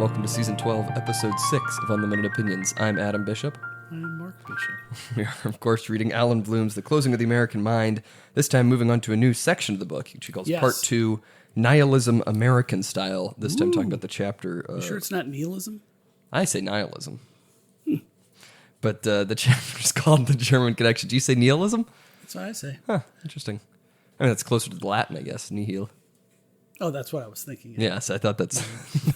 welcome to Season 12, Episode 6 of Unlimited Opinions. I'm Adam Bishop. I'm Mark Bishop. We are, of course, reading Allan Bloom's The Closing of the American Mind, this time moving on to a new section of the book, which he calls Part 2, Nihilism American Style, this time talking about the chapter... You sure it's not nihilism? I say nihilism. But the chapter is called The German Connection. Do you say nihilism? That's what I say. Huh, interesting. I mean, that's closer to the Latin, I guess, nihil. Oh, that's what I was thinking. Yes, I thought that's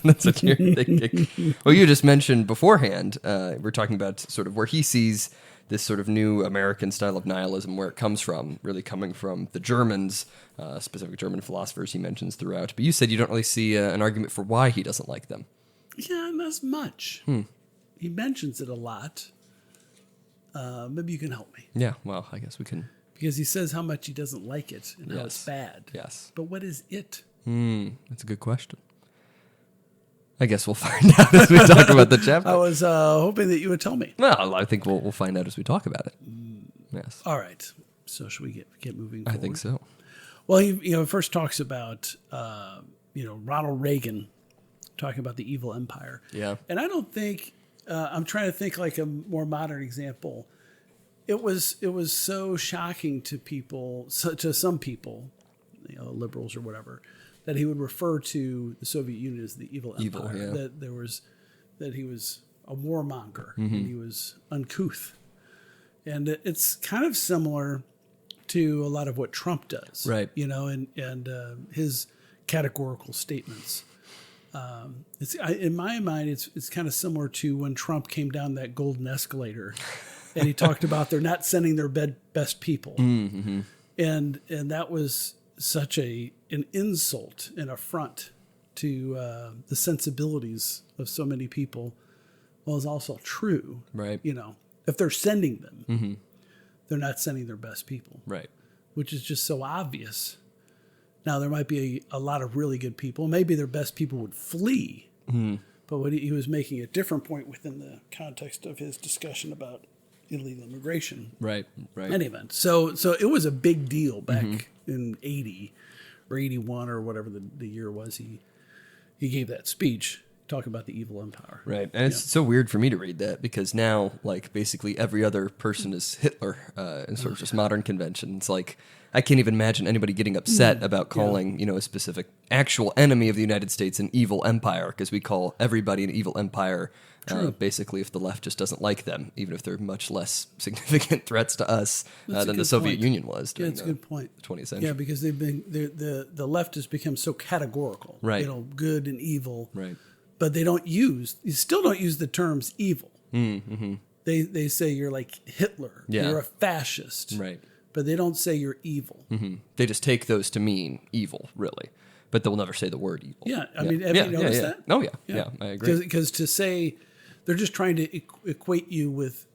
what you're thinking. Well, you just mentioned beforehand, we're talking about sort of where he sees this sort of new American style of nihilism, where it comes from, really coming from the Germans, specific German philosophers he mentions throughout. But you said you don't really see an argument for why he doesn't like them. Yeah, not as much. He mentions it a lot. Maybe you can help me. Yeah, well, I guess we can. Because he says how much he doesn't like it and how Yes. it's bad. Yes. But what is it? That's a good question. I guess we'll find out as we talk about the chapter. I was hoping that you would tell me. Well, I think we'll find out as we talk about it. Yes. All right. So should we get moving forward? I think so. Well, he first talks about Ronald Reagan talking about the evil empire. Yeah. And I don't think I'm trying to think like a more modern example. It was so shocking to people, to some people, liberals or whatever, that he would refer to the Soviet Union as the evil empire. Yeah. That he was a warmonger and he was uncouth, and it's kind of similar to a lot of what Trump does, right? And his categorical statements. In my mind, it's kind of similar to when Trump came down that golden escalator, and he talked about they're not sending their best people, and that was such an insult and affront to the sensibilities of so many people. Well, it's also true, right? If they're sending them, they're not sending their best people, right? Which is just so obvious. Now, there might be a lot of really good people. Maybe their best people would flee. But he was making a different point within the context of his discussion about illegal immigration. Right. Anyway, so it was a big deal back in 80 or 81 or whatever the year was. He gave that speech talking about the evil empire. Right. And it's so weird for me to read that because now, like, basically every other person is Hitler in sort of just modern convention. It's like, I can't even imagine anybody getting upset about calling, a specific actual enemy of the United States an evil empire, because we call everybody an evil empire, basically, if the left just doesn't like them, even if they're much less significant threats to us than the Soviet Union was during that's a good point. The 20th century. Yeah, because they've been the left has become so categorical. Right. Good and evil. Right. But you still don't use the terms evil. They say you're like Hitler. Yeah. You're a fascist. Right. But they don't say you're evil. They just take those to mean evil, really. But they'll never say the word evil. Yeah. I mean, have you noticed that? Oh, yeah, I agree. Because to say, they're just trying to equate you with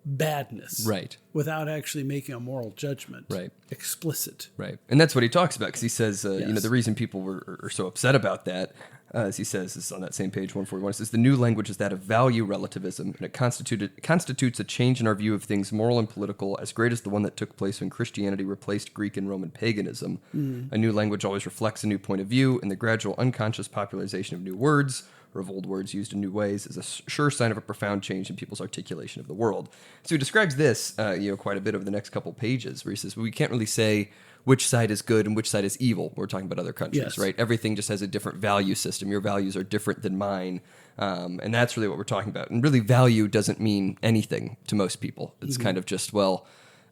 badness. Right. Without actually making a moral judgment. Right. Explicit. Right. And that's what he talks about, because he says, Yes. the reason people are so upset about that, as he says, is on that same page, 141, it says, the new language is that of value relativism, and it constitutes a change in our view of things moral and political as great as the one that took place when Christianity replaced Greek and Roman paganism. A new language always reflects a new point of view, and the gradual unconscious popularization of new words, or of old words used in new ways, is a sure sign of a profound change in people's articulation of the world. So he describes this, quite a bit over the next couple pages, where he says, well, we can't really say which side is good and which side is evil. We're talking about other countries, Yes. right? Everything just has a different value system. Your values are different than mine. And that's really what we're talking about. And really, value doesn't mean anything to most people. It's kind of just,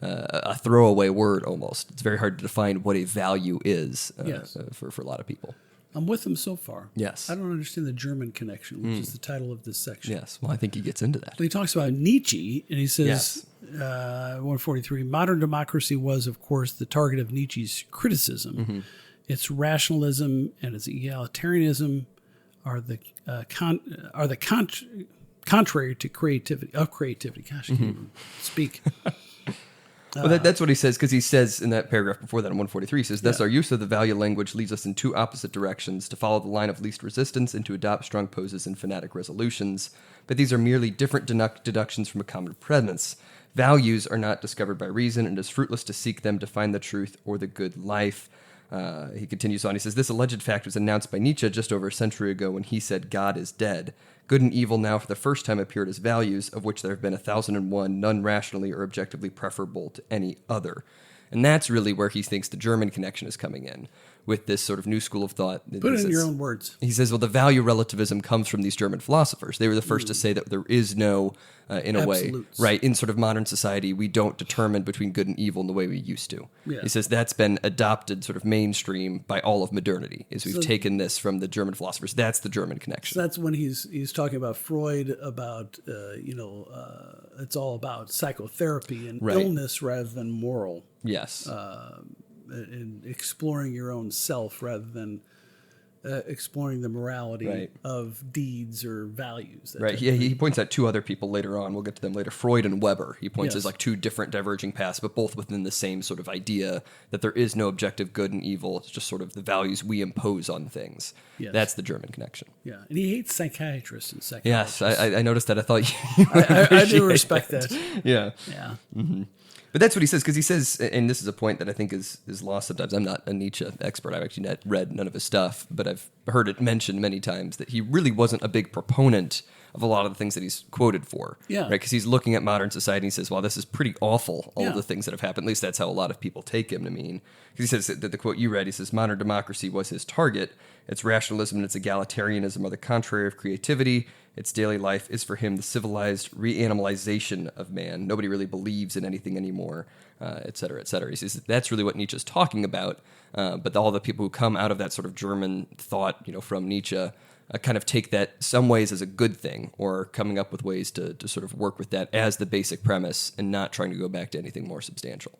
a throwaway word almost. It's very hard to define what a value is for a lot of people. I'm with them so far. Yes. I don't understand the German connection, which is the title of this section. Yes. Well, I think he gets into that. He talks about Nietzsche, and he says, 143, modern democracy was, of course, the target of Nietzsche's criticism. Its rationalism and its egalitarianism are the contrary to creativity. Gosh, I can't even speak. Well, that's what he says, because he says in that paragraph before that in 143, he says, thus our use of the value language leads us in two opposite directions, to follow the line of least resistance and to adopt strong poses and fanatic resolutions. But these are merely different deductions from a common premise. Values are not discovered by reason, and it is fruitless to seek them to find the truth or the good life. He continues on. He says, this alleged fact was announced by Nietzsche just over a century ago when he said, God is dead. Good and evil now for the first time appeared as values, of which there have been 1,001, none rationally or objectively preferable to any other. And that's really where he thinks the German connection is coming in, with this sort of new school of thought. Put it in your own words. He says, well, the value relativism comes from these German philosophers. They were the first to say that there is no, in a Absolutes. way, right, in sort of modern society, we don't determine between good and evil in the way we used to. Yeah. He says that's been adopted sort of mainstream by all of modernity, is we've taken this from the German philosophers. That's the German connection. So that's when he's talking about Freud, about, it's all about psychotherapy and illness rather than moral. Yes. And exploring your own self rather than exploring the morality of deeds or values. Right. Yeah, he points out two other people later on. We'll get to them later. Freud and Weber. He points as like two different diverging paths, but both within the same sort of idea that there is no objective good and evil. It's just sort of the values we impose on things. Yes. That's the German connection. Yeah. And he hates psychiatrists and psychologists. Yes, I noticed that. I thought you I do respect that. Yeah. Yeah. Mm-hmm. But that's what he says, because he says, and this is a point that I think is lost sometimes. I'm not a Nietzsche expert. I've actually not read none of his stuff, but I've heard it mentioned many times that he really wasn't a big proponent of a lot of the things that he's quoted for. Yeah. Right? Because he's looking at modern society and he says, well, this is pretty awful, all of the things that have happened. At least that's how a lot of people take him to mean. Because he says that the quote you read, he says, modern democracy was his target. Its rationalism and its egalitarianism are the contrary of creativity. Its daily life is for him the civilized reanimalization of man. Nobody really believes in anything anymore, et cetera, et cetera. He says that's really what Nietzsche's talking about. But all the people who come out of that sort of German thought, from Nietzsche, kind of take that some ways as a good thing, or coming up with ways to sort of work with that as the basic premise and not trying to go back to anything more substantial.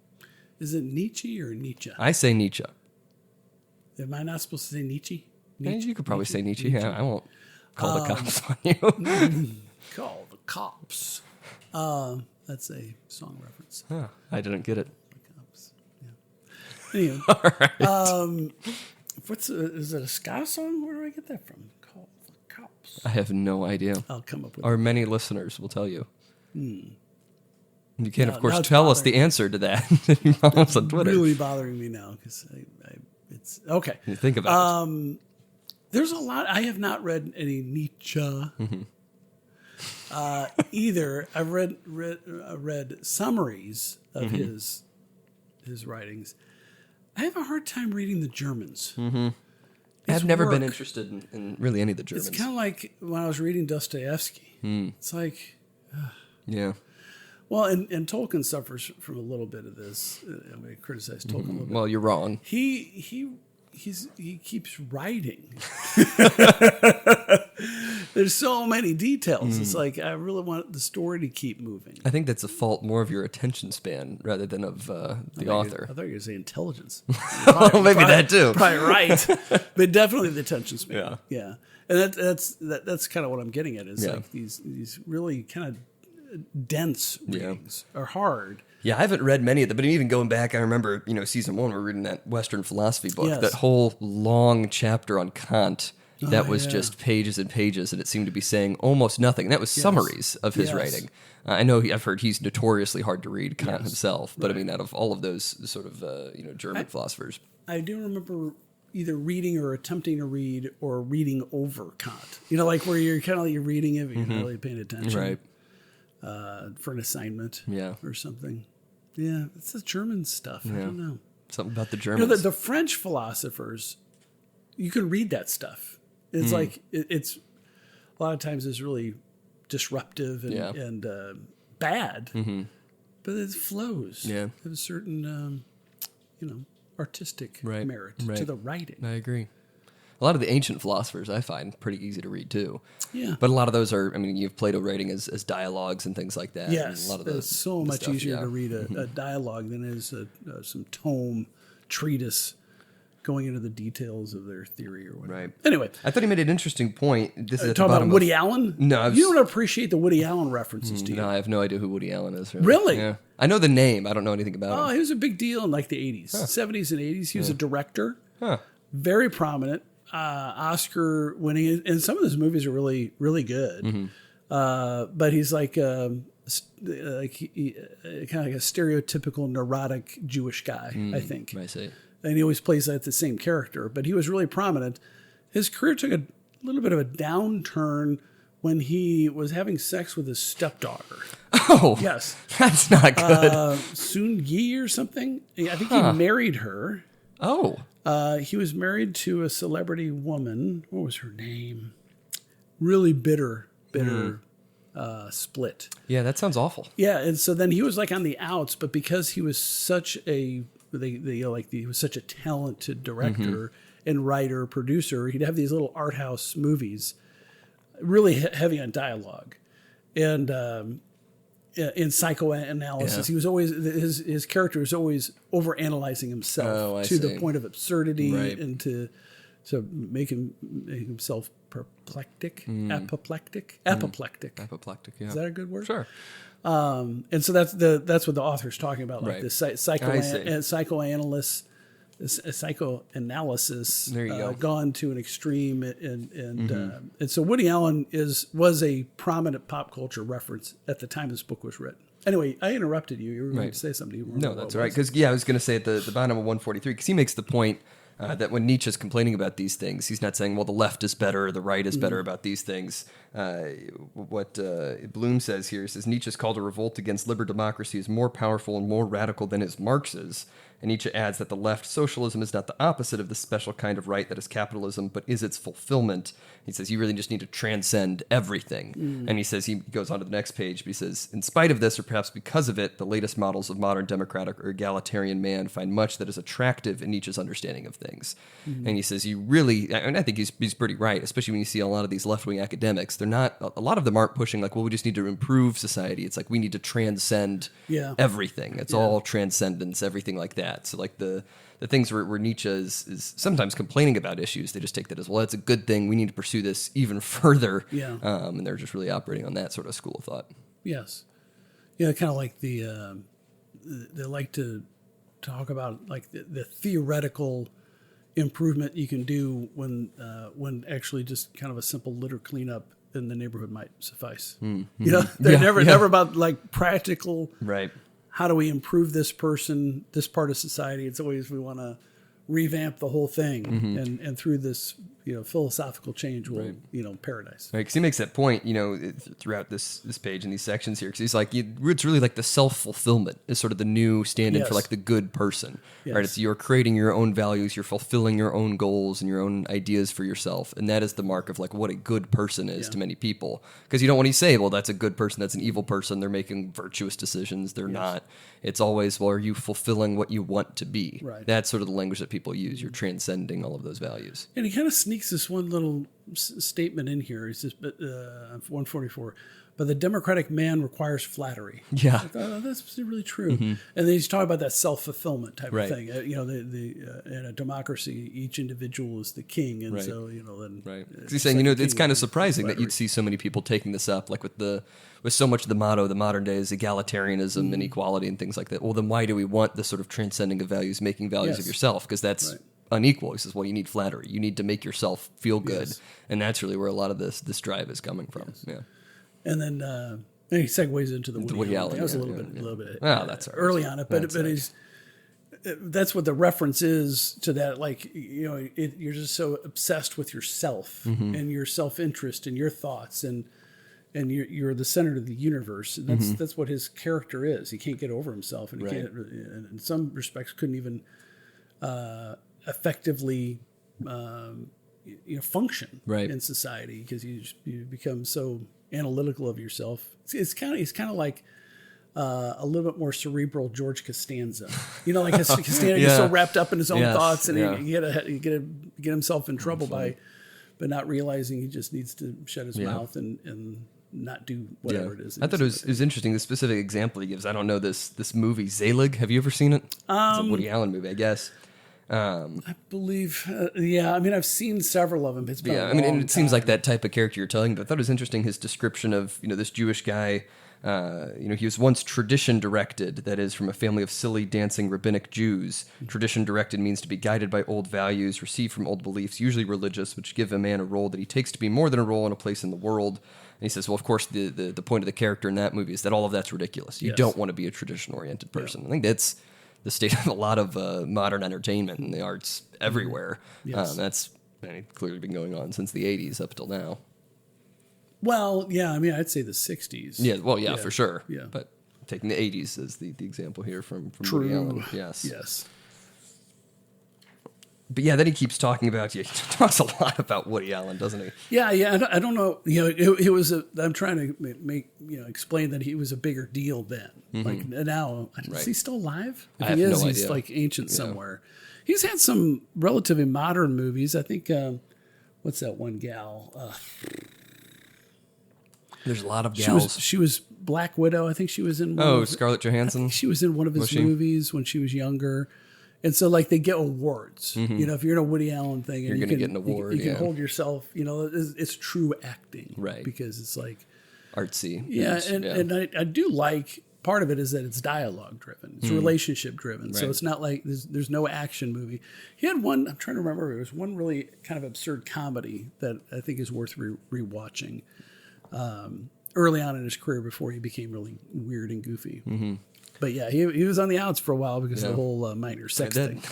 Is it Nietzsche or Nietzsche? I say Nietzsche. Am I not supposed to say Nietzsche? You could probably say Nietzsche. Yeah, I won't call the cops on you. Call the cops. That's a song reference. Huh, I didn't get it. The cops. Yeah. Anyway, all right. Is it a ska song? Where do I get that from? Call the cops. I have no idea. I'll come up with Our many listeners will tell you. You can, of course, it's tell us the answer to that. You follow us on Twitter. Really bothering me now because it's okay. You think about it. There's a lot. I have not read any Nietzsche either. I've read summaries of his writings. I have a hard time reading the Germans. I've never been interested in really any of the Germans. It's kind of like when I was reading Dostoevsky. It's like, yeah. Well, and Tolkien suffers from a little bit of this. I'm going to criticize Tolkien a little bit. Well, you're wrong. He keeps writing. There's so many details. It's like I really want the story to keep moving. I think that's a fault more of your attention span rather than of the author. I thought you were going to say intelligence. Well, maybe that too. Probably right, but definitely the attention span. Yeah. Yeah, and that's kind of what I'm getting at. Is like these really kind of dense readings are hard. Yeah, I haven't read many of them, but even going back, I remember, season 1, we were reading that Western philosophy book, that whole long chapter on Kant that was just pages and pages, and it seemed to be saying almost nothing. And that was summaries of his writing. I know I've heard he's notoriously hard to read, Kant himself, but I mean, out of all of those sort of, German philosophers. I do remember either reading or attempting to read or reading over Kant. Like where you're kind of you're reading it, but you're not really paying attention. Right. For an assignment or something. Yeah, it's the German stuff. I don't know. Something about the Germans. The French philosophers, you can read that stuff. It's like, it's a lot of times it's really disruptive and bad, but it flows. Yeah. It has a certain, artistic merit to the writing. I agree. A lot of the ancient philosophers I find pretty easy to read too. Yeah. But a lot of those are, you have Plato writing as dialogues and things like that. Yes. And a lot of it's so much easier to read a dialogue than it is some tome, treatise going into the details of their theory or whatever. Right. Anyway. I thought he made an interesting point. This is at the talking bottom about Woody Allen? No. You don't appreciate the Woody Allen references, do you? No, I have no idea who Woody Allen is. Really? Yeah. I know the name. I don't know anything about him. Oh, he was a big deal in like the 80s, 70s and 80s. He was a director. Very prominent. Oscar winning, and some of those movies are really, really good. But he's like a kind of like a stereotypical neurotic Jewish guy, I think. I see. And he always plays that the same character, but he was really prominent. His career took a little bit of a downturn when he was having sex with his stepdaughter. Oh, yes, that's not good. Sun Yi or something. I think he married her. Oh, he was married to a celebrity woman. What was her name? Really bitter split. yeah, that sounds awful. Yeah, and so then he was like on the outs, but because he was such he was such a talented director and writer, producer, he'd have these little art house movies, really heavy on dialogue, and in psychoanalysis, he was always his character was always overanalyzing himself to the point of absurdity, and to make himself apoplectic. Yeah. Is that a good word? Sure. And so that's what the author's talking about, like this psychoanalysis. There you go. Gone to an extreme, and so Woody Allen was a prominent pop culture reference at the time this book was written. Anyway, I interrupted you. You were going to say something. No, that's right. Because I was going to say at the bottom of 143, because he makes the point that when Nietzsche's complaining about these things, he's not saying, well, the left is better, or the right is better about these things. What Bloom says here is Nietzsche's call to revolt against liberal democracy is more powerful and more radical than is Marx's. And Nietzsche adds that the left socialism is not the opposite of the special kind of right that is capitalism, but is its fulfillment. He says you really just need to transcend everything. And he says, he goes on to the next page, but he says, in spite of this, or perhaps because of it, the latest models of modern democratic or egalitarian man find much that is attractive in Nietzsche's understanding of things. And he says you really, and I think he's pretty right, especially when you see a lot of these left-wing academics, they're not, a lot of them aren't pushing like, well, we just need to improve society. It's like we need to transcend everything. It's all transcendence, everything like that. So like the things where Nietzsche is sometimes complaining about issues, they just take that as, well, that's a good thing. We need to pursue this even further. And they're just really operating on that sort of school of thought. Yes. Yeah, kind of like they like to talk about like the theoretical improvement you can do when actually just kind of a simple litter cleanup in the neighborhood might suffice. You know, they're never about like practical. Right. How do we improve this person, this part of society? It's always we want to revamp the whole thing, and through this philosophical change will paradise. Right, because he makes that point throughout this page and these sections here, because he's like it's really like the self-fulfillment is sort of the new stand-in for like the good person. Right, it's you're creating your own values, you're fulfilling your own goals and your own ideas for yourself, and that is the mark of like what a good person is to many people. Because you don't want to say, well, that's a good person, that's an evil person, they're making virtuous decisions. They're not. It's always, well, are you fulfilling what you want to be? Right. That's sort of the language that people use. You're transcending all of those values. And he kind of sneaks this one little statement in here. He says, 144, but the democratic man requires flattery. Yeah. I thought, that's really true. And then he's talking about that self-fulfillment type of thing. In a democracy, each individual is the king. And so, then... Right. Because he's saying, it's kind of surprising that you'd see so many people taking this up, like with so much of the motto, the modern day is egalitarianism and equality and things like that. Well, then why do we want this sort of transcending of values, making values of yourself? Because that's unequal. He says, well, you need flattery. You need to make yourself feel good. And that's really where a lot of this drive is coming from. Yeah. And then he segues into the Woody Allen. That was a little bit that's early on it, but that's what the reference is to that. Like, you're just so obsessed with yourself and your self-interest and your thoughts and you're the center of the universe. And that's what his character is. He can't get over himself, and he can't, in some respects, couldn't even effectively function in society because you become so analytical of yourself. It's kind of like a little bit more cerebral George Costanza. Like Costanza gets so wrapped up in his own thoughts, and he get himself in trouble by not realizing he just needs to shut his mouth and not do whatever it is. I thought it was interesting, the specific example he gives. I don't know this movie, Zelig. Have you ever seen it? It's a Woody Allen movie, I guess. I believe, I mean, I've seen several of them. It's been and it seems like that type of character you're telling, but I thought it was interesting his description of, this Jewish guy. He was once tradition directed, that is, from a family of silly, dancing, rabbinic Jews. Tradition directed means to be guided by old values, received from old beliefs, usually religious, which give a man a role that he takes to be more than a role and a place in the world. he says, well, of course, the point of the character in that movie is that all of that's ridiculous. You don't want to be a tradition-oriented person. I think that's the state of a lot of modern entertainment and the arts everywhere. Yes. That's clearly been going on since the 80s up till now. Well, yeah, I mean, I'd say the 60s. Yeah, well, yeah, for sure. Yeah. But taking the 80s as the example here from True. Woody Allen. Yes. Yes. But yeah, then he keeps talking about, he talks a lot about Woody Allen, doesn't he? Yeah. I don't know. It was I'm trying to make, explain that he was a bigger deal then. Like now, is he still alive? If I have he is, no he's idea. like ancient somewhere. He's had some relatively modern movies. I think, what's that one gal? There's a lot of gals. She was Black Widow. I think she was in one Scarlett Johansson? she was in one of his movies when she was younger. And so, like, they get awards. If you're in a Woody Allen thing, and You're gonna get an award, You can hold yourself. It's true acting, Right? Because it's like Artsy. yeah, and I do like part of it is that it's dialogue driven, it's relationship driven. So it's not like there's no action movie. He had one. I'm trying to remember. It was one really kind of absurd comedy that I think is worth rewatching. Early on in his career before he became really weird and goofy. But yeah, he was on the outs for a while because of the whole minor sex thing.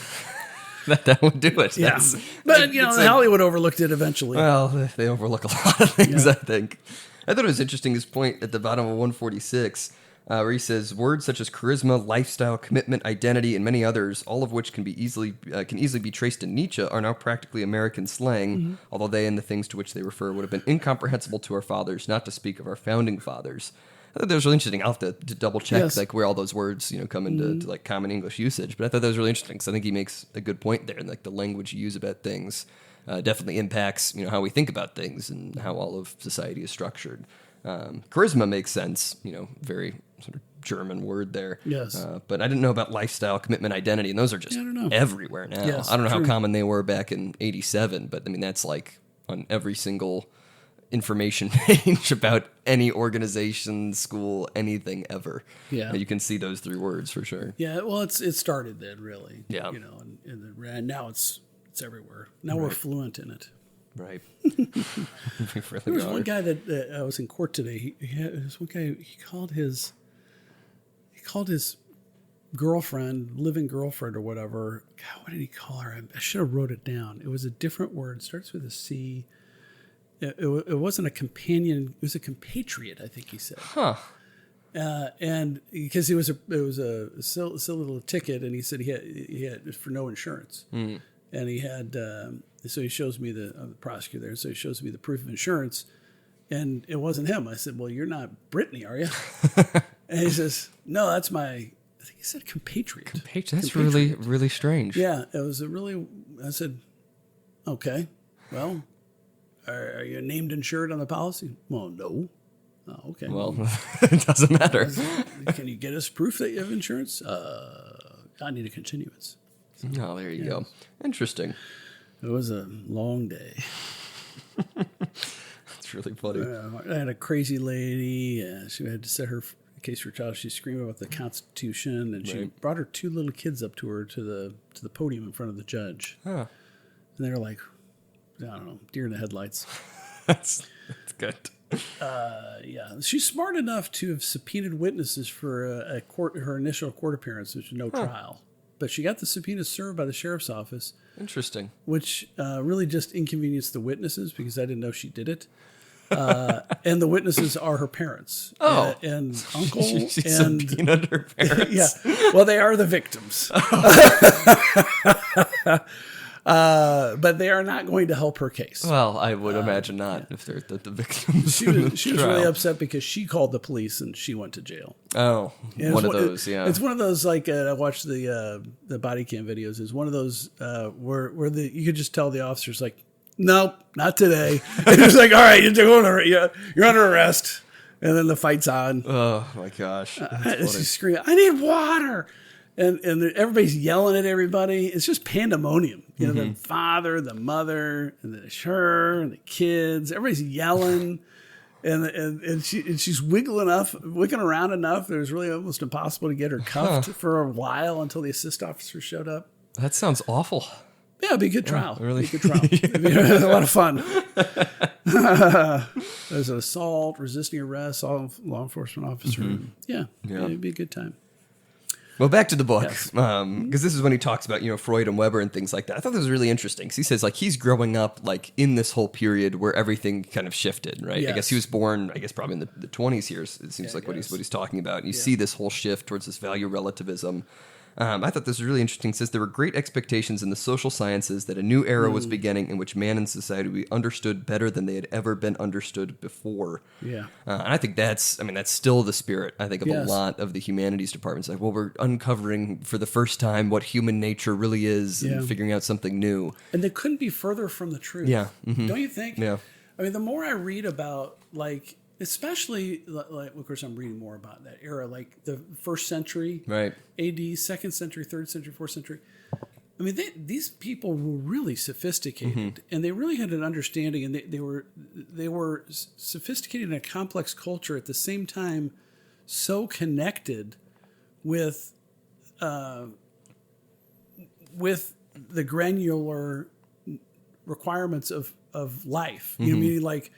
that would do it. Yeah. But, Hollywood overlooked it eventually. Well, they overlook a lot of things, I think. I thought it was interesting, his point at the bottom of 146, where he says, words such as charisma, lifestyle, commitment, identity, and many others, all of which can easily be traced to Nietzsche, are now practically American slang, although they and the things to which they refer would have been incomprehensible to our fathers, not to speak of our founding fathers. I thought that was really interesting. I'll have to double check like where all those words come into to, like common English usage. But I thought that was really interesting because I think he makes a good point there. And like the language you use about things definitely impacts how we think about things and how all of society is structured. Charisma makes sense. Very sort of German word there. Yes. But I didn't know about lifestyle, commitment, identity, and those are just everywhere now. Yes, I don't know how common they were back in '87, but I mean that's like on every single information page about any organization, school, anything ever. Yeah. You can see those three words for sure. Yeah, well, it started then, really. Yeah. And now it's everywhere. Now we're fluent in it. Right. There was one guy that I was in court today. There was one guy. He called his girlfriend, living girlfriend or whatever. God, what did he call her? I should have wrote it down. It was a different word. It starts with a C. It wasn't a companion. It was a compatriot, I think he said. Huh. And because it was a silly little ticket, and he said he had for no insurance, and he had so he shows me the prosecutor there, so he shows me the proof of insurance, and it wasn't him. I said, "Well, you're not Brittany, are you?" And he says, "No, that's my." I think he said compatriot. That's really, really strange. Yeah, it was a really. I said, "Okay, well." Are you named insured on the policy? Well, no. Oh, okay. Well, it doesn't matter. Can you get us proof that you have insurance? I need a continuance. Oh, there you go. Interesting. It was a long day. That's really funny. I had a crazy lady. She had to set her case for trial. She's screaming about the Constitution, and she brought her two little kids up to her to the podium in front of the judge. Huh. And they were like, I don't know, deer in the headlights. That's good. Yeah, she's smart enough to have subpoenaed witnesses for her initial court appearance, which was no trial. But she got the subpoena served by the sheriff's office. Interesting. Which really just inconvenienced the witnesses because I didn't know she did it. And the witnesses are her parents. Oh. And uncle. She and subpoenaed her parents. Yeah. Well, they are the victims. But they are not going to help her case. Well, I would imagine not if they're the victims. She was really upset because she called the police and she went to jail. Oh, one of those, yeah. It's one of those, like, I watched the body cam videos. It's one of those where you could just tell the officers, like, nope, not today. And it's like, all right, you're under arrest. And then the fight's on. Oh, my gosh. She's screaming, I need water. And everybody's yelling at everybody. It's just pandemonium. The father, the mother, and her, and the kids. Everybody's yelling, and she's wiggling around enough. It was really almost impossible to get her cuffed for a while until the assist officer showed up. That sounds awful. Yeah, it'd be a good trial. really? It'd be a good trial. It'd be a lot of fun. There's an assault, resisting arrest, law enforcement officer. Yeah, it'd be a good time. Well, back to the book, Yes. Because this is when he talks about, Freud and Weber and things like that. I thought this was really interesting, because he says, like, he's growing up, like, in this whole period where everything kind of shifted, right? Yes. I guess he was born, probably in the 20s here, it seems like what he's talking about. And you see this whole shift towards this value relativism. I thought this was really interesting. It says there were great expectations in the social sciences that a new era was beginning in which man and society would be understood better than they had ever been understood before. Yeah. And I think that's still the spirit, I think, of Yes. a lot of the humanities departments. Like, well, we're uncovering for the first time what human nature really is and figuring out something new. And they couldn't be further from the truth. Yeah. Mm-hmm. Don't you think? Yeah. I mean, the more I read about, like, especially, like, of course, I'm reading more about that era, like the first century, Right. AD, second century, third century, fourth century. I mean, these people were really sophisticated, and they really had an understanding, and they were sophisticated in a complex culture at the same time, so connected with the granular requirements of life. You know what I mean? Like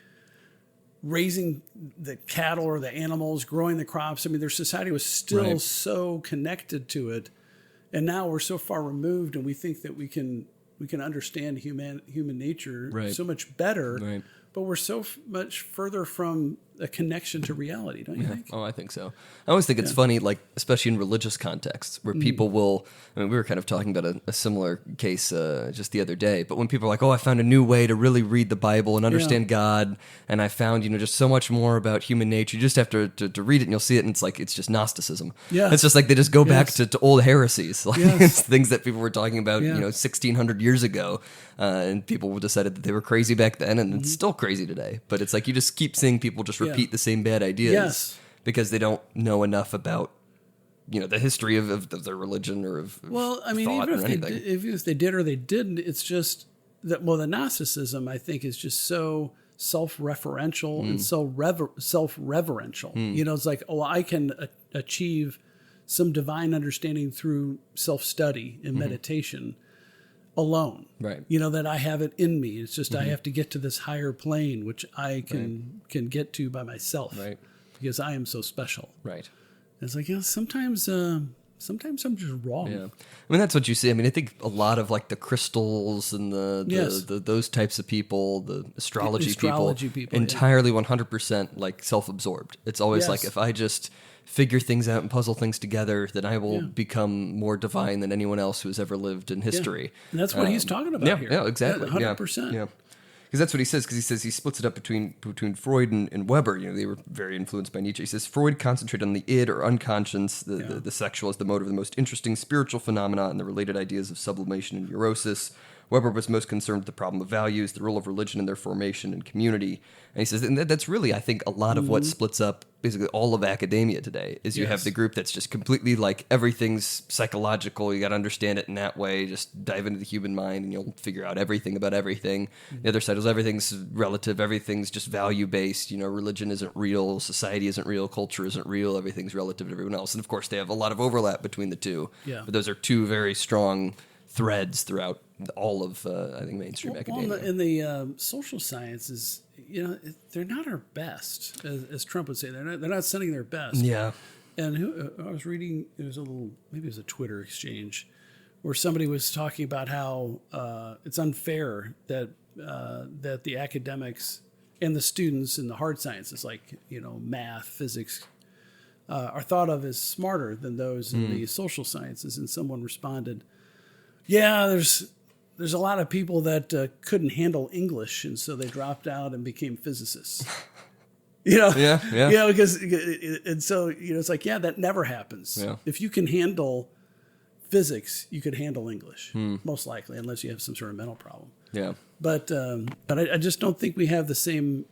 raising the cattle or the animals, growing the crops. I mean, their society was still so connected to it. And now we're so far removed, and we think that we can understand human nature so much better. Right. But we're so much further from a connection to reality, don't you think? Oh, I think so. I always think it's funny, like, especially in religious contexts, where people will, we were kind of talking about a similar case just the other day, but when people are like, oh, I found a new way to really read the Bible and understand God, and I found, just so much more about human nature, you just have to read it and you'll see it, and it's like, it's just Gnosticism. Yeah. It's just like they just go back to old heresies, like it's things that people were talking about, 1,600 years ago, and people decided that they were crazy back then, and it's still crazy today. But it's like you just keep seeing people just repeat the same bad ideas because they don't know enough about the history of their religion or of even if they did or they didn't, it's just that the Gnosticism, I think, is just so self-referential and so self-reverential. It's like, I can achieve some divine understanding through self-study and meditation alone, right? That I have it in me. It's just I have to get to this higher plane, which I can get to by myself, right? Because I am so special, right? And it's like sometimes I'm just wrong. Yeah, I mean that's what you see. I mean I think a lot of like the crystals and the those types of people, the astrology people entirely 100% like self-absorbed. It's always like if I just figure things out and puzzle things together, then I will become more divine than anyone else who has ever lived in history. And that's what he's talking about here. Yeah, exactly. 100%. Yeah. Because that's what he says, because he says he splits it up between Freud and Weber. They were very influenced by Nietzsche. He says Freud concentrated on the id or unconscious, the sexual as the motive of the most interesting spiritual phenomena and the related ideas of sublimation and neurosis. Weber was most concerned with the problem of values, the role of religion in their formation and community. And he says, and that's really, I think, a lot of what splits up basically all of academia today, is you have the group that's just completely like everything's psychological, you got to understand it in that way, just dive into the human mind and you'll figure out everything about everything. The other side is everything's relative, everything's just value-based, religion isn't real, society isn't real, culture isn't real, everything's relative to everyone else. And of course, they have a lot of overlap between the two. Yeah. But those are two very strong threads throughout all of, I think, mainstream academia. In the social sciences, they're not our best, as Trump would say. They're not sending their best. Yeah. And I was reading, maybe it was a Twitter exchange, where somebody was talking about how it's unfair that the academics and the students in the hard sciences, like math, physics, are thought of as smarter than those in the social sciences. And someone responded, "Yeah, there's a lot of people that couldn't handle English, and so they dropped out and became physicists." Yeah. Because and so it's like, that never happens. Yeah. If you can handle physics, you could handle English, most likely, unless you have some sort of mental problem. Yeah. But I just don't think we have the same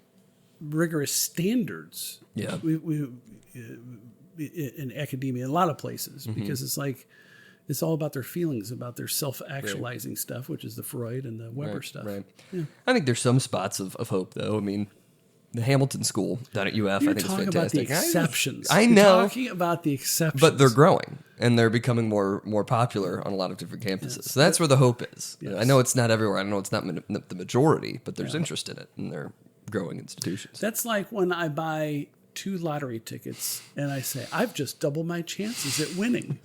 rigorous standards. Yeah. We in academia, in a lot of places, because it's like, it's all about their feelings, about their self-actualizing stuff, which is the Freud and the Weber stuff. Right. Yeah. I think there's some spots of hope, though. I mean, the Hamilton School down at UF, You're I think it's talking fantastic. about the exceptions. I You're know. talking about the exceptions. But they're growing, and they're becoming more popular on a lot of different campuses. Yes. So that's where the hope is. Yes. I know it's not everywhere. I know it's not the majority, but there's interest in it, and they're growing institutions. That's like when I buy 2 lottery tickets and I say, I've just doubled my chances at winning.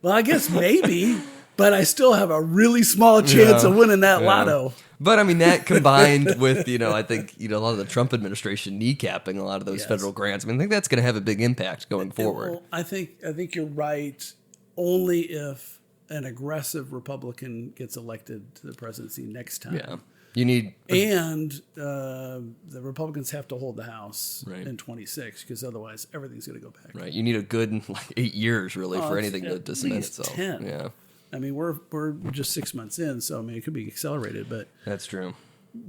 Well, I guess maybe, but I still have a really small chance of winning that lotto. But I mean, that combined with, I think, a lot of the Trump administration kneecapping a lot of those federal grants, I think that's going to have a big impact going forward. Well, I think you're right, only if an aggressive Republican gets elected to the presidency next time. Yeah. You need... And the Republicans have to hold the House Right. in 26, because otherwise everything's going to go back. Right. You need a good 8 years, really, for it's anything at to cement least itself. 10. Yeah. I mean, we're just 6 months in, so I mean, it could be accelerated, but That's true.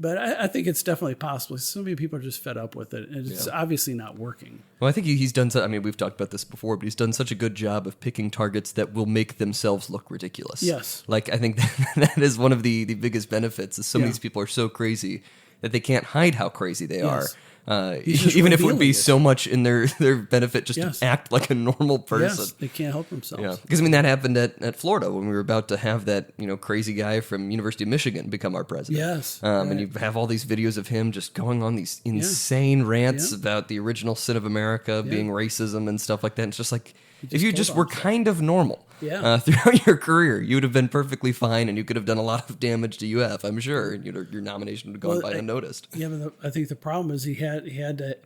I think it's definitely possible. So many people are just fed up with it, and it's obviously not working. Well, I think he's done so. I mean, we've talked about this before, but he's done such a good job of picking targets that will make themselves look ridiculous. Yes. Like, I think that is one of the biggest benefits is some of these people are so crazy that they can't hide how crazy they are. Even if it would be so much in their benefit just to act like a normal person. Yes, they can't help themselves. Yeah, because I mean that happened at Florida when we were about to have that crazy guy from University of Michigan become our president. Yes, and you have all these videos of him just going on these insane rants about the original sin of America being racism and stuff like that. And it's just like if you just were kind of normal throughout your career, you would have been perfectly fine, and you could have done a lot of damage to UF, I'm sure. And your nomination would have gone by unnoticed. Yeah, but I think the problem is he had to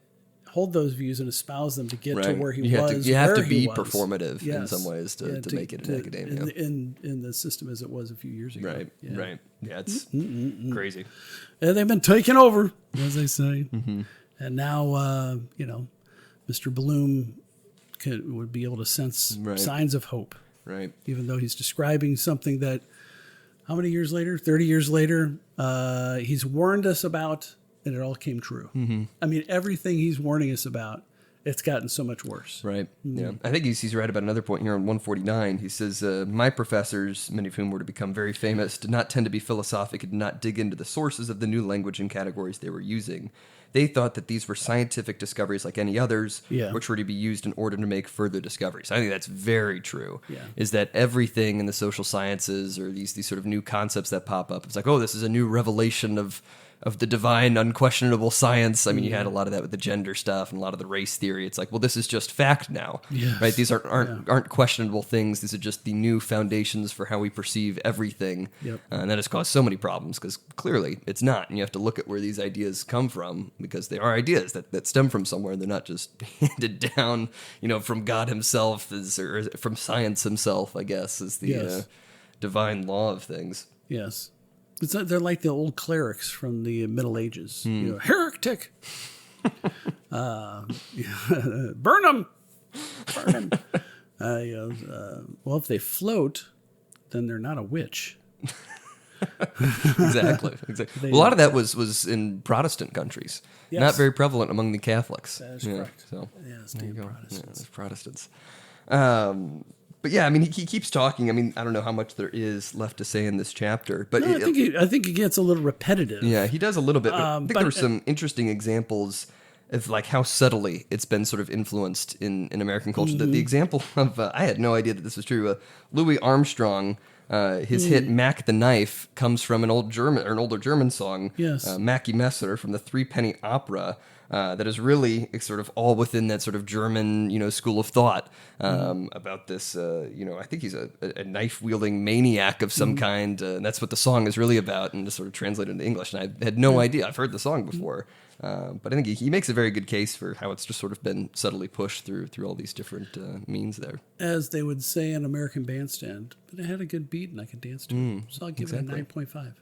hold those views and espouse them to get to where he was. You have to be performative in some ways to make it in academia. In the system as it was a few years ago. Right, right. Yeah, it's crazy. And they've been taken over, as they say. And now, Mr. Bloom would be able to sense signs of hope. Right. Even though he's describing something that, how many years later? 30 years later, he's warned us about, and it all came true. I mean, everything he's warning us about, it's gotten so much worse. Right. Yeah. I think he's right about another point here on 149. He says, my professors, many of whom were to become very famous, did not tend to be philosophic and did not dig into the sources of the new language and categories they were using. They thought that these were scientific discoveries like any others, which were to be used in order to make further discoveries. I think that's very true, is that everything in the social sciences or these sort of new concepts that pop up, it's like, oh, this is a new revelation of the divine, unquestionable science. I mean, you had a lot of that with the gender stuff and a lot of the race theory. It's like, well, this is just fact now, right? These aren't questionable things. These are just the new foundations for how we perceive everything. And that has caused so many problems because clearly it's not. And you have to look at where these ideas come from because they are ideas that stem from somewhere. They're not just handed down, from God himself or from science himself, I guess, is the divine law of things. Yes. They're like the old clerics from the Middle Ages. Heretic! Burn them! Burn them! Well, if they float, then they're not a witch. Exactly. A lot of that was in Protestant countries, not very prevalent among the Catholics. That is correct. So, Protestants. Protestants. But yeah, I mean, he keeps talking. I mean, I don't know how much there is left to say in this chapter, but I think it gets a little repetitive. Yeah, he does a little bit. But I think there were some interesting examples of like how subtly it's been sort of influenced in American culture. The example of I had no idea that this was true. Louis Armstrong, his hit "Mac the Knife" comes from an older German song, "Mackie Messer" from the Threepenny Opera. That is really sort of all within that sort of German, school of thought about this. I think he's a knife-wielding maniac of some kind. And that's what the song is really about, and just sort of translated into English. And I had no idea. I've heard the song before, but I think he makes a very good case for how it's just sort of been subtly pushed through all these different means there. As they would say in American Bandstand, but it had a good beat and I could dance to it. So I'll give it a 9.5.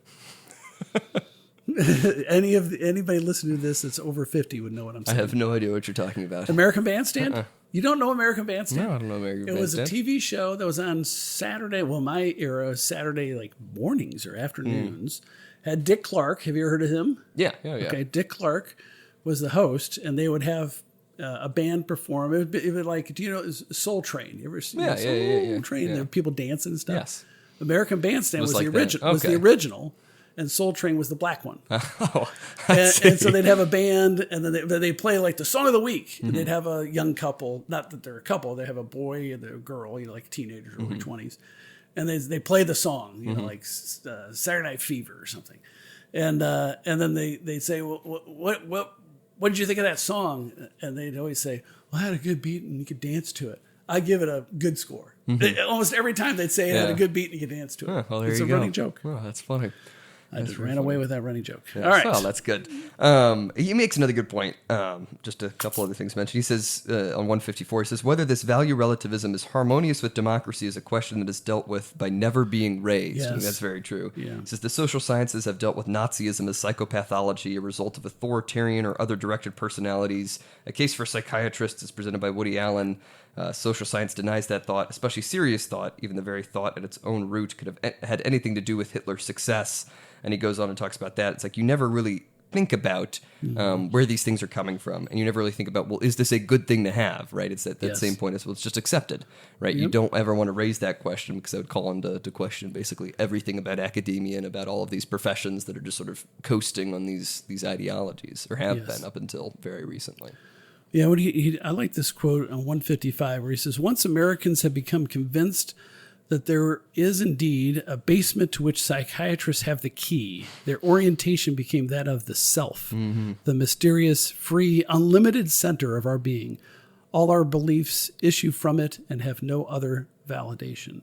Anybody listening to this that's over 50 would know what I'm saying. I have no idea what you're talking about. American Bandstand? You don't know American Bandstand? No, I don't know American Bandstand. It was a TV show that was on Saturday. Well, my era, Saturday like mornings or afternoons. Had Dick Clark. Have you ever heard of him? Yeah. Okay, Dick Clark was the host, and they would have a band perform. It would like, do you know Soul Train? You ever seen Soul Train? There were people dancing and stuff. Yes. American Bandstand was like the original. that. Was the original. and Soul Train was the black one. Oh, And so they'd have a band, and then they play like the song of the week. And they'd have a young couple, not that they're a couple, they have a boy and a girl, like teenagers, early 20s. And they play the song, like Saturday Night Fever or something. And then they say, well, what did you think of that song? And they'd always say, well, I had a good beat and you could dance to it. I give it a good score. Almost every time they'd say it had a good beat and you could dance to it. Oh, well, it's a running joke. Oh, that's funny. I just ran away with that running joke. Yeah. All right. Oh, that's good. He makes another good point. Just a couple other things mentioned. He says on 154, he says, whether this value relativism is harmonious with democracy is a question that is dealt with by never being raised. Yes. I think that's very true. Yeah. He says, the social sciences have dealt with Nazism as psychopathology, a result of authoritarian or other directed personalities. A case for psychiatrists is presented by Woody Allen. Social science denies that thought, especially serious thought. Even the very thought at its own root could have had anything to do with Hitler's success. And he goes on and talks about that. It's like you never really think about where these things are coming from. And you never really think about, well, is this a good thing to have, right? It's that same point as, well, it's just accepted, right? Yep. You don't ever want to raise that question because that would call into question basically everything about academia and about all of these professions that are just sort of coasting on these ideologies, or have been up until very recently. Yeah, I like this quote on 155 where he says, once Americans have become convinced that there is indeed a basement to which psychiatrists have the key, their orientation became that of the self, the mysterious, free, unlimited center of our being. All our beliefs issue from it and have no other validation.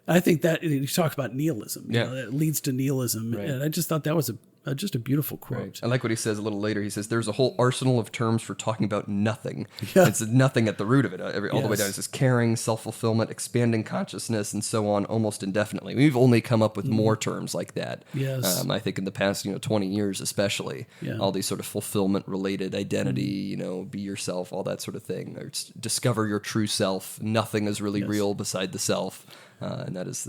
I think that he talks about nihilism. It leads to nihilism. Right. And I just thought that was just a beautiful quote. Right. I like what he says a little later. He says, there's a whole arsenal of terms for talking about nothing. Yeah. It's nothing at the root of it, all the way down. It says caring, self-fulfillment, expanding consciousness, and so on, almost indefinitely. We've only come up with more terms like that. Yes. I think in the past 20 years especially, all these sort of fulfillment-related identity, be yourself, all that sort of thing. Or discover your true self. Nothing is really real beside the self. And that is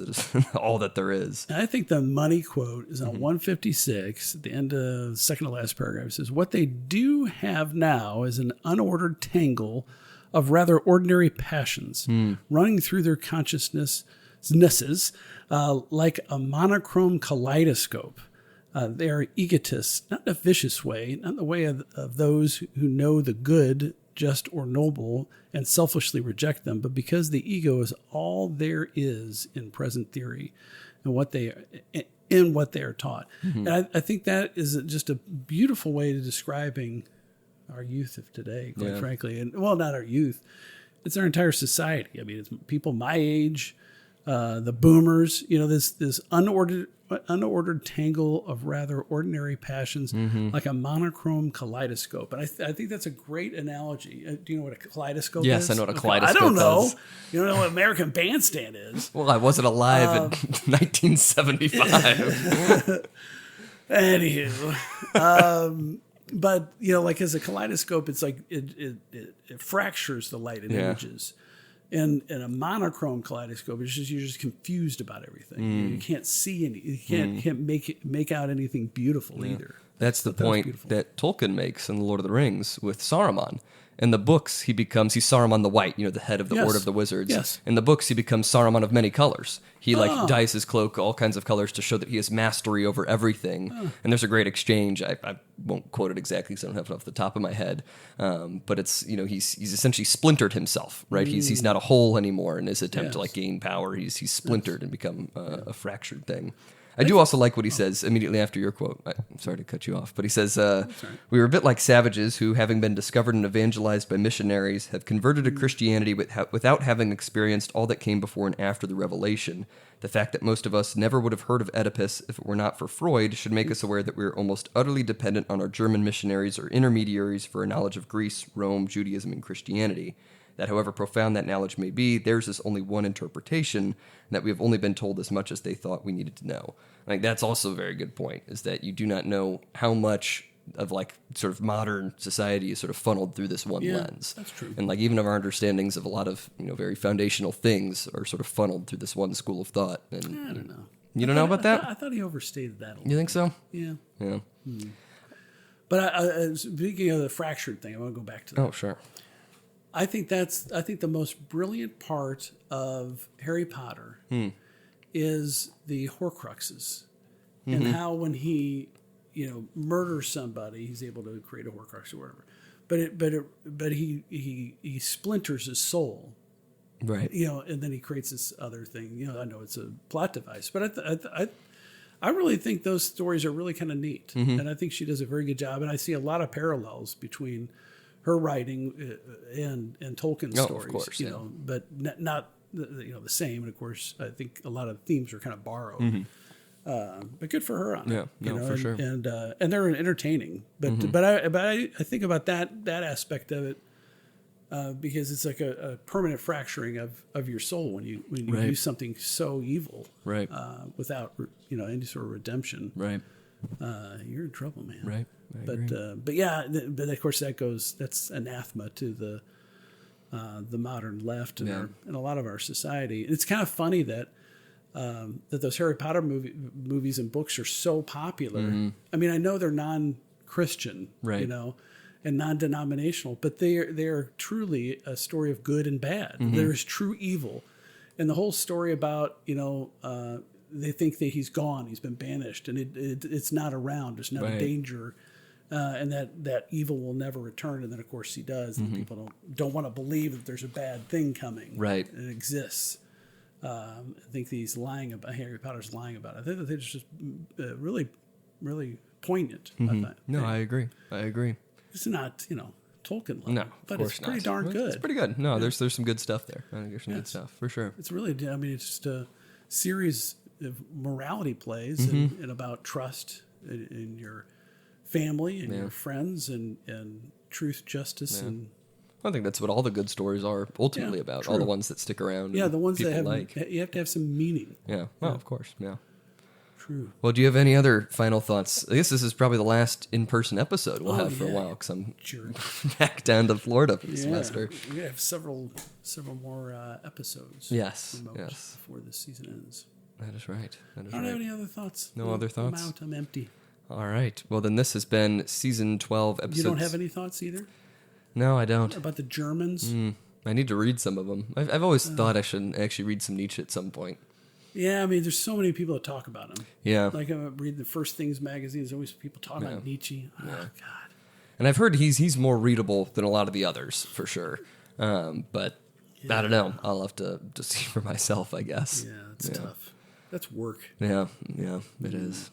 all that there is. And I think the money quote is on 156, at the end of the second to last paragraph. It says, what they do have now is an unordered tangle of rather ordinary passions running through their consciousnesses like a monochrome kaleidoscope. They are egotists, not in a vicious way, not in the way of those who know the good, just or noble, and selfishly reject them, but because the ego is all there is in present theory and what they are taught. And I think that is just a beautiful way of describing our youth of today, quite frankly. And well, not our youth, it's our entire society. I mean, it's people my age, the boomers, this unordered tangle of rather ordinary passions, like a monochrome kaleidoscope. And I think that's a great analogy. Do you know what a kaleidoscope is? Yes, I know what a kaleidoscope is. I don't know. You don't know what American Bandstand is? Well, I wasn't alive in 1975. Anywho. But, like as a kaleidoscope, it's like it fractures the light in images. And a monochrome kaleidoscope, it's just you're just confused about everything. You can't see any. You can't make out anything beautiful either. That's the point that Tolkien makes in The Lord of the Rings with Saruman. In the books, he's Saruman the White, the head of the Order of the Wizards. Yes. In the books, he becomes Saruman of many colors. He dyes his cloak all kinds of colors to show that he has mastery over everything. And there's a great exchange. I won't quote it exactly because I don't have it off the top of my head. But it's he's essentially splintered himself, right? He's not a whole anymore in his attempt to gain power. He's splintered and become a fractured thing. I do also like what he says immediately after your quote. I'm sorry to cut you off, but he says, we were a bit like savages who, having been discovered and evangelized by missionaries, have converted to Christianity without having experienced all that came before and after the revelation. The fact that most of us never would have heard of Oedipus if it were not for Freud should make us aware that we are almost utterly dependent on our German missionaries or intermediaries for a knowledge of Greece, Rome, Judaism, and Christianity. That however profound that knowledge may be, theirs is only one interpretation, and that we have only been told as much as they thought we needed to know. I think that's also a very good point, is that you do not know how much of sort of modern society is sort of funneled through this one lens. That's true. And even of our understandings of a lot of very foundational things are sort of funneled through this one school of thought. And I don't know. You don't know about that? I thought he overstated that a little. You think so? Yeah. Yeah. But speaking of the fractured thing, I want to go back to that. Oh, sure. I think the most brilliant part of Harry Potter is the Horcruxes. and how when he, murders somebody, he's able to create a Horcrux or whatever. But he splinters his soul, Right. and then he creates this other thing. I know it's a plot device, but I really think those stories are really kind of neat, and I think she does a very good job. And I see a lot of parallels between her writing and Tolkien's stories. Of course, but not the same. And of course, I think a lot of themes are kind of borrowed. But good for her on it. Yeah, for sure. And they're entertaining. But I think about that aspect of it. Because it's like a permanent fracturing of your soul when you do something so evil, right? Without any sort of redemption, right? You're in trouble, man. Right. But of course that's anathema to the modern left and a lot of our society. It's kind of funny that those Harry Potter movies and books are so popular. I mean, I know they're non-Christian, right? And non-denominational, but they are truly a story of good and bad. There is true evil, and the whole story about they think that he's gone, he's been banished, and it's not around. There's not a danger, and that evil will never return. And then of course he does, and people don't want to believe that there's a bad thing coming. Right, it exists. I think he's lying about Harry Potter's lying about it. I think that it's just really, really poignant. No, I agree. It's not, Tolkien level, no, but it's pretty darn good. It's pretty good. No, there's some good stuff there. I think there's some good stuff for sure. It's really, it's just a series of morality plays and about trust in your family and your friends and truth, justice, and I think that's what all the good stories are ultimately about. True. All the ones that stick around. Yeah, the ones that have like. You have to have some meaning. Yeah. Well, of course. Yeah. True. Well, do you have any other final thoughts? I guess this is probably the last in-person episode we'll have for a while because I'm back down to Florida for the semester. We're gonna have several more episodes. Yes. Before the season ends. That is right. I don't have any other thoughts. No other thoughts? I'm out. I'm empty. All right. Well, then this has been season 12 episodes. You don't have any thoughts either? No, I don't. About the Germans? I need to read some of them. I've always thought I should actually read some Nietzsche at some point. Yeah, I mean, there's so many people that talk about him. Yeah. Like I read the First Things magazine. There's always people talking about Nietzsche. Oh, God. And I've heard he's more readable than a lot of the others, for sure. But I don't know. I'll have to see for myself, I guess. Yeah, it's tough. That's work. Yeah, it is.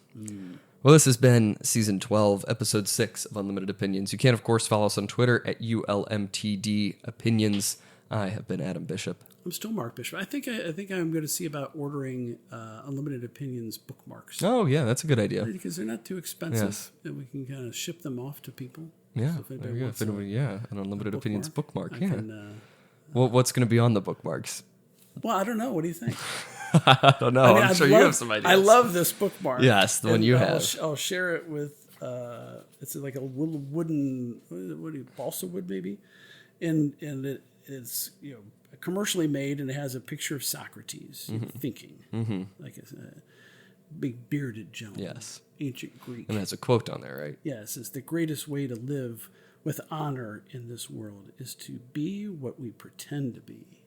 Well, this has been Season 12, Episode 6 of Unlimited Opinions. You can, of course, follow us on Twitter at ULMTD Opinions. I have been Adam Bishop. I'm still Mark Bishop. I think I'm going to see about ordering Unlimited Opinions bookmarks. Oh, yeah, that's a good idea. Because they're not too expensive, and we can kind of ship them off to people. Yeah, so an Unlimited Opinions bookmark. Well, what's going to be on the bookmarks? Well, I don't know. What do you think? I don't know. I'm sure you have some ideas. I love this bookmark. Yes, the one you have. I'll share it with. It's like a little wooden, balsa wood maybe, and it's commercially made, and it has a picture of Socrates thinking, like a big bearded gentleman. Yes, ancient Greek. And it has a quote on there, right? Yes, it says the greatest way to live with honor in this world is to be what we pretend to be.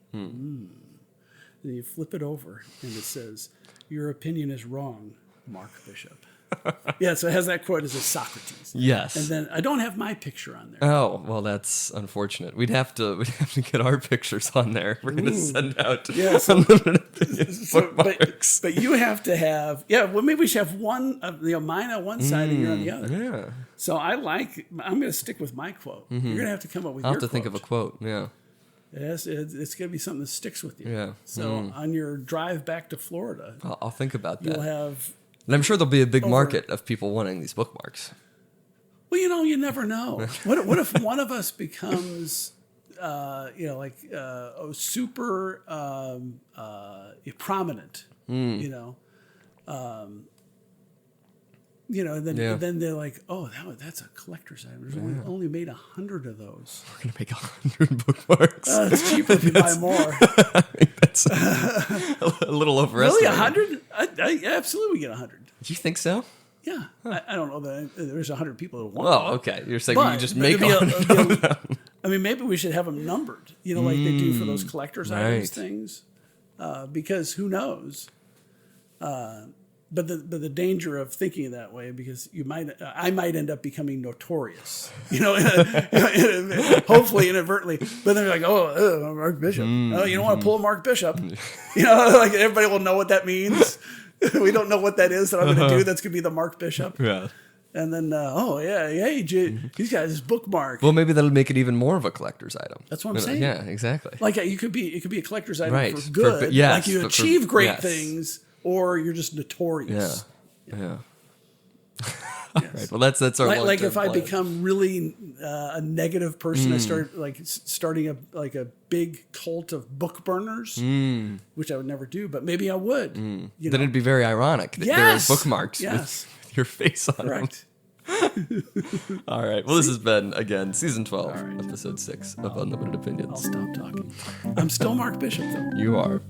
And you flip it over, and it says, "Your opinion is wrong, Mark Bishop." Yeah, so it has that quote as a Socrates. Yes. And then I don't have my picture on there. Oh, well, that's unfortunate. We'd have to get our pictures on there. We're going to send out Unlimited Opinions bookmarks. But you have to have, well, maybe we should have one, mine on one side and you're on the other. Yeah. So I'm going to stick with my quote. You're going to have to come up with your quote. I'll have to think of a quote, yeah. Yes, it's going to be something that sticks with you. Yeah. So on your drive back to Florida, I'll think about that. You'll have... And I'm sure there'll be a big market of people wanting these bookmarks. Well, you never know. What if one of us becomes, super prominent? Then they're like, oh, that's a collector's item. There's only made 100 of those. We're gonna make 100 bookmarks. It's cheaper if you buy more. I think that's a little overestimated. Really, 100? I absolutely get 100. Do you think so? Yeah, I don't know that there's 100 people that want. Oh, okay. You're saying you just make 100 of them. I mean, maybe we should have them numbered. Like they do for those collector's items things, because who knows. the danger of thinking that way, because I might end up becoming notorious, hopefully inadvertently. But then they're like, oh, Mark Bishop. Oh, you don't want to pull a Mark Bishop. Like everybody will know what that means. We don't know what that is that I'm going to do. That's going to be the Mark Bishop. Yeah. And then, hey, these guys bookmark. Well, maybe that'll make it even more of a collector's item. That's what I'm saying. Yeah, exactly. Like it could be a collector's item Right. for good. Yes, like you achieve great things, or you're just notorious. Yeah. Yes. Right. Well, that's our like if I plan. become really a negative person, I start starting a big cult of book burners, which I would never do, but maybe I would. Then it'd be very ironic that there are bookmarks with your face on Correct. them. All right. Well, this has been, again, Season 12, Episode 6 of Unlimited Opinions. I'll stop talking. I'm still Mark Bishop, though. You are.